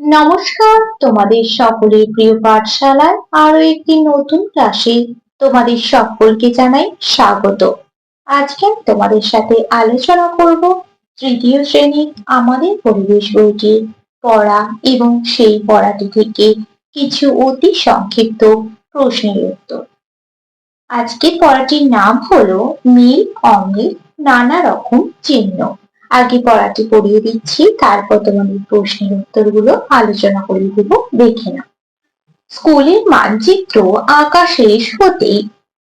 নমস্কার, তোমাদের সকলের প্রিয় পাঠশালায় আরো একটি নতুন ক্লাসে তোমাদের সকলকে জানাই স্বাগত। আজকে আমি তোমাদের সাথে আলোচনা করব তৃতীয় শ্রেণীর আমাদের পরিবেশ বইটির পড়া এবং সেই পড়াটি থেকে কিছু অতি সংক্ষিপ্ত প্রশ্নের উত্তর। আজকে পড়াটির নাম হলো নীল অম্লের নানা রকম চিহ্ন। আগে পড়াটি পড়িয়ে দিচ্ছি, তারপর তোমাদের প্রশ্নের উত্তরগুলো আলোচনা করে দেব, দেখে নাও। স্কুলের মানচিত্র আঁকা শেষ হতেই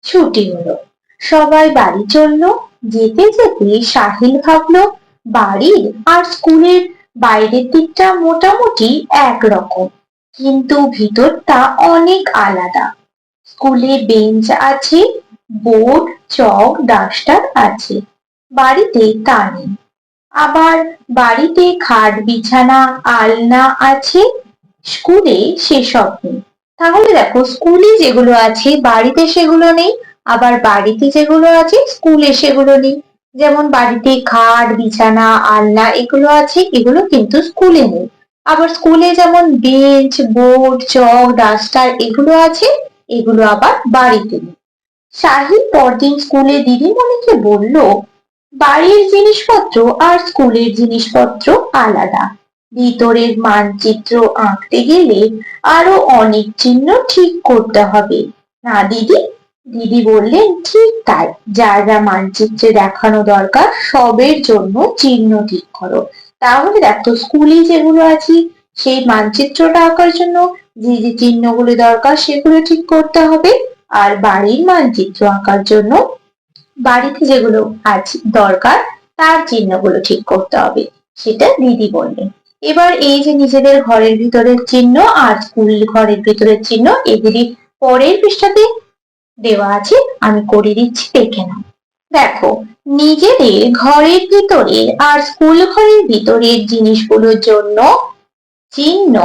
ছুটি হলো, সবাই বাড়ি চললো। যেতে যেতে সাহিল ভাবলো বাড়ির আর স্কুলের বাইরের দিকটা মোটামুটি একরকম, কিন্তু ভিতরটা অনেক আলাদা। স্কুলে বেঞ্চ আছে, বোর্ড, চক, ডাস্টার আছে, বাড়িতে তা নেই। আবার বাড়িতে খাট, বিছানা, আলনা আছে, স্কুলে সেসব নেই। তাহলে দেখো, স্কুলে যেগুলো আছে বাড়িতে সেগুলো নেই, আবার বাড়িতে যেগুলো আছে স্কুলে সেগুলো নেই। যেমন বাড়িতে খাট, বিছানা, আলনা এগুলো আছে, এগুলো কিন্তু স্কুলে নেই। আবার স্কুলে যেমন বেঞ্চ, বোর্ড, চক, ডাস্টার এগুলো আছে, এগুলো আবার বাড়িতে নেই। সাহিল পরদিন স্কুলে দিদিমণিকে বলল, বাড়ির জিনিসপত্র আর স্কুলের জিনিসপত্র আলাদা। ভিতরের মানচিত্র আঁকতে গেলে আরো অনেক চিহ্ন ঠিক করতে হবে না দিদি? দিদি বললেন, ঠিক তাই, যা যা মানচিত্রে দেখানো দরকার সবের জন্য চিহ্ন ঠিক করো। তাহলে দেখো, স্কুলে যেগুলো আছে সেই মানচিত্রটা আঁকার জন্য যে যে চিহ্নগুলো দরকার সেগুলো ঠিক করতে হবে, আর বাড়ির মানচিত্র আঁকার জন্য বাড়িতে যেগুলো আছে দরকার তার চিহ্নগুলো ঠিক করতে হবে, সেটা দিদি বললেন। এবার এই যে নিজেদের ঘরের ভিতরের চিহ্ন আর স্কুল ঘরের ভিতরের চিহ্ন, এগুলি পরের পৃষ্ঠাতে দেওয়া আছে, আমি করে দিচ্ছি, দেখে নাও। দেখো, নিজেদের ঘরের ভিতরের আর স্কুল ঘরের ভিতরের জিনিসগুলোর জন্য চিহ্ন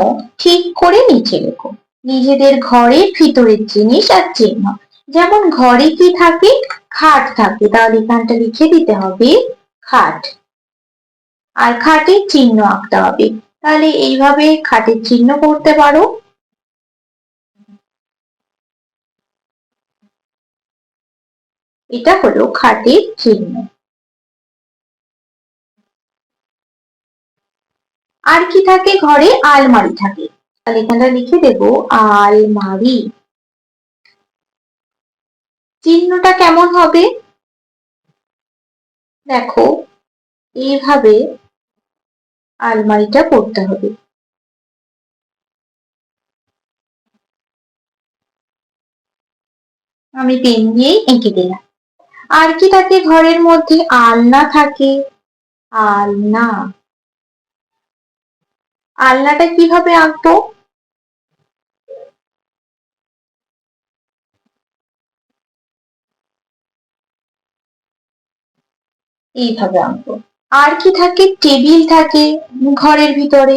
ঠিক করে নিচে লেখো। নিজেদের ঘরের ভিতরের জিনিস আর চিহ্ন, যেমন ঘরে কি থাকে? খাট থাকে, তাহলে এখানটা লিখে দিতে হবে খাট। আর খাটের চিহ্ন আঁকতে হবে, তাহলে এইভাবে খাটের চিহ্ন করতে পারো। এটা হলো খাটের চিহ্ন। আর কি থাকে ঘরে? আলমারি থাকে, তাহলে এখানটা লিখে দেব আলমারি। চিহ্নটা কেমন হবে? দেখো, এইভাবে আলমারিটা করতে হবে। আমি পেন দিয়েই এঁকে দিলাম। আর কি থাকে ঘরের মধ্যে? আলনা থাকে, আলনা। আলনাটা কিভাবে আঁকবো? এইভাবে আঁকবো। আর কি থাকে? টেবিল থাকে ঘরের ভিতরে,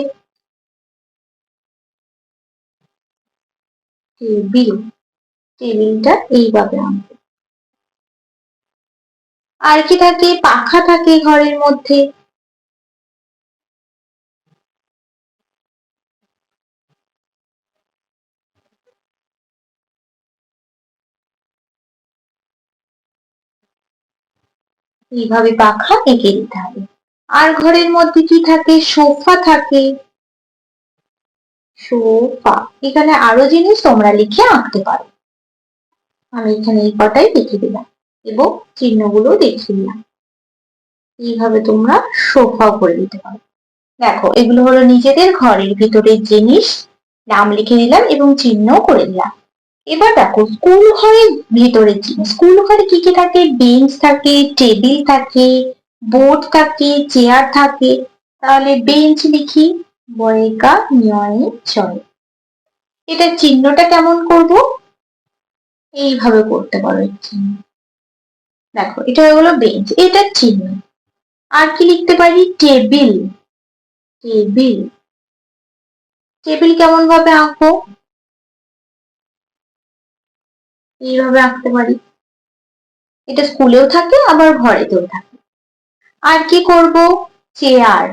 টেবিল। টেবিলটা এইভাবে আঁকবো। আর কি থাকে? পাখা থাকে ঘরের মধ্যে, এইভাবে পাখা এঁকে দিতে হবে। আর ঘরের মধ্যে কি থাকে? সোফা থাকে, সোফা। এখানে আরো জিনিস তোমরা লিখে আঁকতে পারো, আমি এখানে এই কটাই লিখে দিলাম এবং চিহ্নগুলো দেখিয়ে দিলাম। এইভাবে তোমরা সোফাও করে দিতে পারো। দেখো, এগুলো হলো নিজেদের ঘরের ভিতরের জিনিস, নাম লিখে দিলাম এবং চিহ্ন করে দিলাম। এবার দেখো, স্কুল ঘরের ভিতরের জিনিস। স্কুল ঘরে কি কি থাকে? বেঞ্চ থাকে, টেবিল থাকে, বোর্ড থাকে, চেয়ার থাকে। তাহলে বেঞ্চ লিখি, বয়েকা নিয়য়ে চয়। এটার চিহ্নটা কেমন করব? এইভাবে করতে পারো এই চিহ্ন। দেখো, এটা হলো বেঞ্চ, এটার চিহ্ন। আর কি লিখতে পারি? Table, table. টেবিল কেমন ভাবে আঁকবো? এইভাবে আঁকতে পারি। এটা স্কুলেও থাকে, আবার ঘরেতেও থাকে। আর কি করব? চেয়ার,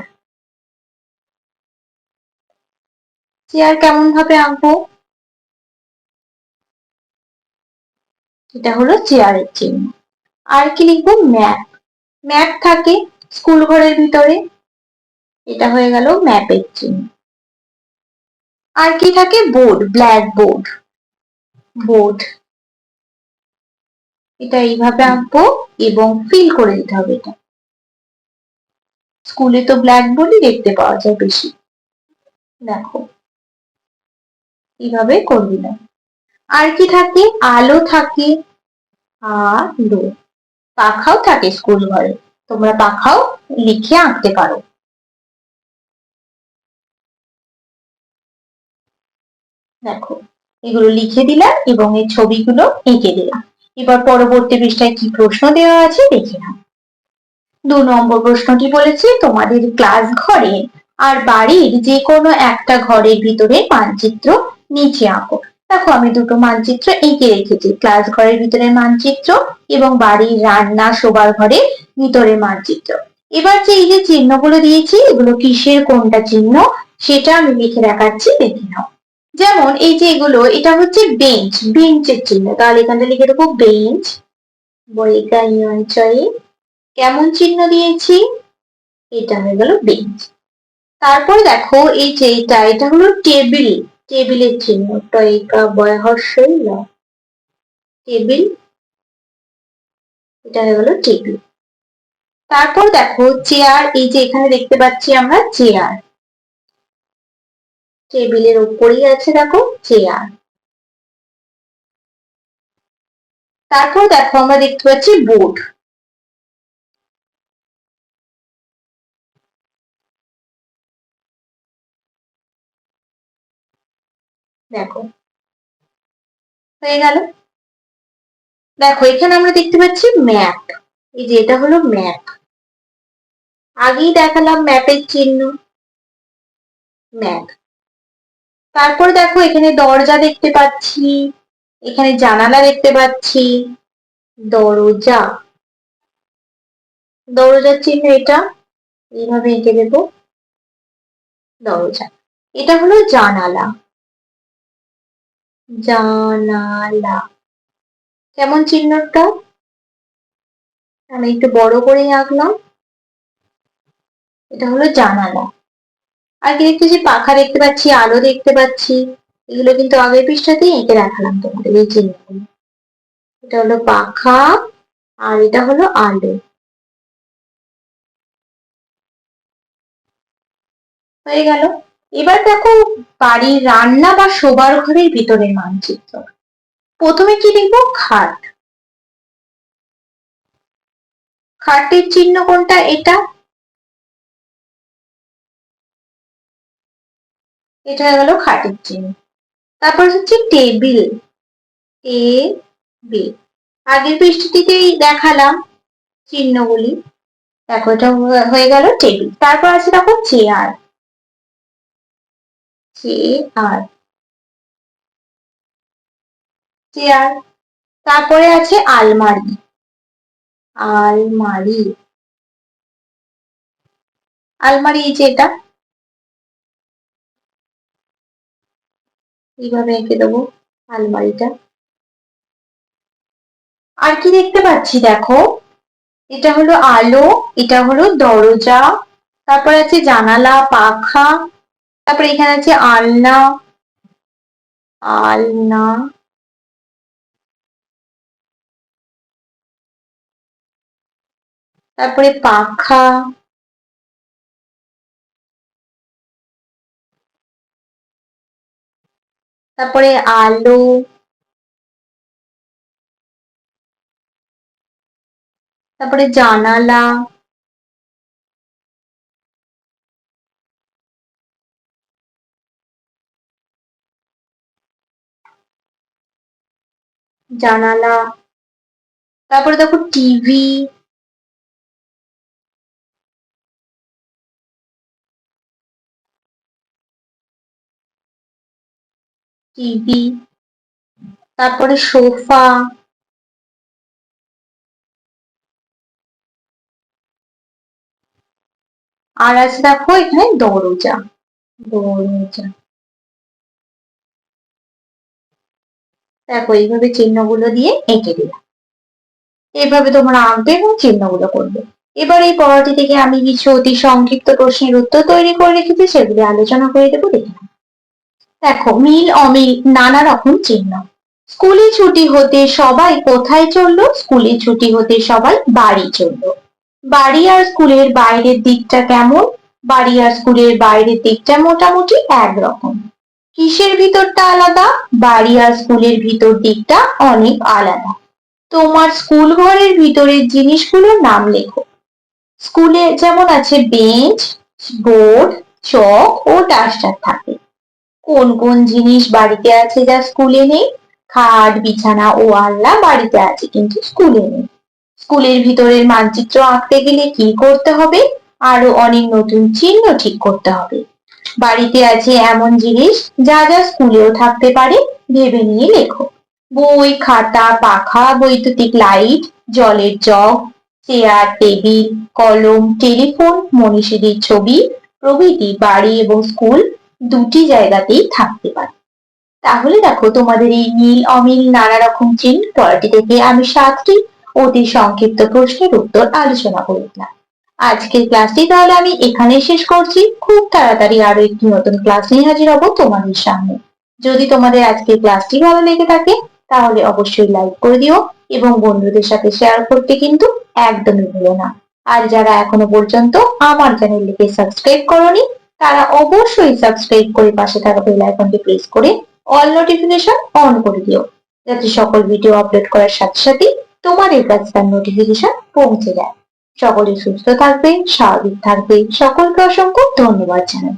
চেয়ার কেমন ভাবে আঁকবো? এটা হলো চেয়ারের চিহ্ন। আর কি লিখবো? ম্যাপ। ম্যাপ থাকে স্কুল ঘরের ভিতরে, এটা হয়ে গেল ম্যাপের চিহ্ন। আর কি থাকে? Board, black board, board. এটা এইভাবে আঁকবো এবং ফিল করে দিতে হবে। এটা স্কুলে তো ব্ল্যাক বোর্ডই দেখতে পাওয়া যায় বেশি। দেখো এইভাবে করে দিলাম। আর কি থাকে? আলো থাকে, আলো। পাখাও থাকে স্কুল ঘরে, তোমরা পাখাও লিখে আঁকতে পারো। দেখো এগুলো লিখে দিলাম এবং এই ছবিগুলো এঁকে দিলাম। এবার পরবর্তী পৃষ্ঠায় কি প্রশ্ন দেওয়া আছে দেখে নাও। 2 নম্বর প্রশ্নটি বলেছে তোমাদের ক্লাস ঘরে আর বাড়ির যে কোনো একটা ঘরের ভিতরে মানচিত্র নিচে আঁকো। দেখো আমি দুটো মানচিত্র এঁকে রেখেছি, ক্লাস ঘরের ভিতরে মানচিত্র এবং বাড়ির রান্না শোবার ঘরের ভিতরে মানচিত্র। এবার যে এই যে চিহ্নগুলো দিয়েছি এগুলো কিসের কোনটা চিহ্ন সেটা আমি লিখে দেখাচ্ছি, দেখে নাও। যেমন এই যে এগুলো, এটা হচ্ছে বেঞ্চ, বেঞ্চের চিহ্ন, তাহলে এখানটা লিখে দেবো বেঞ্চ। বইকা অঞ্চলে কেমন চিহ্ন দিয়েছি? এটা হয়ে গেল বেঞ্চ। তারপর দেখো এই যে এটা হলো টেবিল, টেবিলের চিহ্ন, টয়কা বয় হর্ষই ল, টেবিল। এটা হয়ে গেল টেবিল। তারপর দেখো চেয়ার, এই যে এখানে দেখতে পাচ্ছি আমরা চেয়ার, টেবিলের উপরেই আছে দেখো চেয়ার। তারপর দেখো আমরা দেখতে পাচ্ছি বোর্ড, দেখো হয়ে গেল। দেখো এখানে আমরা দেখতে পাচ্ছি ম্যাপ, এই যে এটা হলো ম্যাপ, আগেই দেখালাম ম্যাপের চিহ্ন, ম্যাপ। তারপর দেখো এখানে দরজা দেখতে পাচ্ছি, এখানে জানালা দেখতে পাচ্ছি, দরজা, দরজার চিহ্ন এটা, এইভাবে এঁকে দেব দরজা। এটা হলো জানালা, জানালা কেমন চিহ্নটা? আমি একটু বড় করেই আঁকলাম, এটা হলো জানালা। আর কি দেখতেছি? পাখা দেখতে পাচ্ছি, আলো দেখতে পাচ্ছি, এগুলো কিন্তু আগের পৃষ্ঠাতেই এঁকে দেখালাম তোমাদের এই চিহ্নগুলো। এটা হলো পাখা আর এটা হলো আলো, হয়ে গেল। এবার দেখো বাড়ির রান্না বা শোবার ঘরের ভিতরের মানচিত্র। প্রথমে কি লিখবো? খাট, খাটের চিহ্ন কোনটা? এটা, এটা হয়ে গেল খাটের চিহ্ন। তারপর হচ্ছে টেবিল, টেবিল আগের পৃষ্ঠাটিতেই দেখালাম চিহ্নগুলি। দেখো এটা হয়ে গেল টেবিল। তারপর আছে দেখো চেয়ার, চেয়ার, চেয়ার। তারপরে আছে আলমারি, আলমারি, আলমারি এই যে এটা, এইভাবে এঁকে দেবো আলমারিটা। আর কি দেখতে পাচ্ছি? দেখো এটা হলো আলো, এটা হলো দরজা, তারপর আছে জানালা, পাখা, তারপরে এখানে আছে আলনা, আলনা, তারপরে পাখা, তারপরে আলো, তারপরে জানালা, জানালা, তারপরে দেখো টিভি, টিভি, তারপরে সোফা, আর আছে দেখো এখানে দরজা, দরজা। দেখো এইভাবে চিহ্নগুলো দিয়ে এঁকে দিলাম। এইভাবে তোমরা আঁকবে এবং চিহ্নগুলো করবে। এবার এই পড়াটি থেকে আমি কিছু অতি সংক্ষিপ্ত প্রশ্নের উত্তর তৈরি করে রেখেছি, সেগুলি আলোচনা করে দেবো। দেখো, মিল অমিল নানা রকম চিহ্ন। স্কুলে ছুটি হতে সবাই কোথায় চললো? স্কুলে ছুটি হতে সবাই বাড়ি চললো। বাড়ি আর স্কুলের বাইরের দিকটা কেমন? বাড়ি আর স্কুলের বাইরের দিকটা মোটামুটি একরকম। কিসের ভিতরটা আলাদা? বাড়ি আর স্কুলের ভিতর দিকটা অনেক আলাদা। তোমার স্কুল ঘরের ভিতরের জিনিসগুলোর নাম লেখো। স্কুলে যেমন আছে বেঞ্চ, বোর্ড, চক ও ডাস্টার থাকে। কোন কোন জিনিস বাড়িতে আছে যা স্কুলে নেই? খাট, বিছানা ও আলনা বাড়িতে আছে কিন্তু স্কুলে নেই। স্কুলের ভিতরের মানচিত্র আঁকতে গেলে কি করতে হবে? আরো অনেক নতুন চিহ্ন ঠিক করতে হবে। বাড়িতে আছে এমন জিনিস যা যা স্কুলেও থাকতে পারে, ভেবে নিয়ে লেখো। বই, খাতা, পাখা, বৈদ্যুতিক লাইট, জলের জগ, চেয়ার, টেবিল, কলম, টেলিফোন, মনীষীদের ছবি প্রভৃতি বাড়ি এবং স্কুল দুটি জায়গাতেই থাকতে পারে। তাহলে দেখো, তোমাদের এই মিল অমিল নানা রকম চিহ্ন পড়াটি থেকে আমি 7টি অতি সংক্ষিপ্ত প্রশ্নের উত্তর আলোচনা করলাম। আজকের ক্লাসটি তাহলে আমি এখানেই শেষ করছি। খুব তাড়াতাড়ি আরো একটি নতুন ক্লাস নিয়ে হাজির হব তোমাদের সামনে। যদি তোমাদের আজকের ক্লাসটি ভালো লেগে থাকে তাহলে অবশ্যই লাইক করে দিও এবং বন্ধুদের সাথে শেয়ার করতে কিন্তু একদমই ভুলো না। আর যারা এখনো পর্যন্ত আমার চ্যানেলটিকে সাবস্ক্রাইব করোনি তারা অবশ্যই সাবস্ক্রাইব করে পাশে থাকা বেল আইকনটি প্রেস করে অল নোটিফিকেশন অন করে দিও, যাতে সকল ভিডিও আপলোড করার সাথে সাথে তোমাদের কাছে তার নোটিফিকেশন পৌঁছে যায়। সকলে সুস্থ থাকবে, স্বাভাবিক থাকবে। সকলকে অসংখ্য ধন্যবাদ জানাই।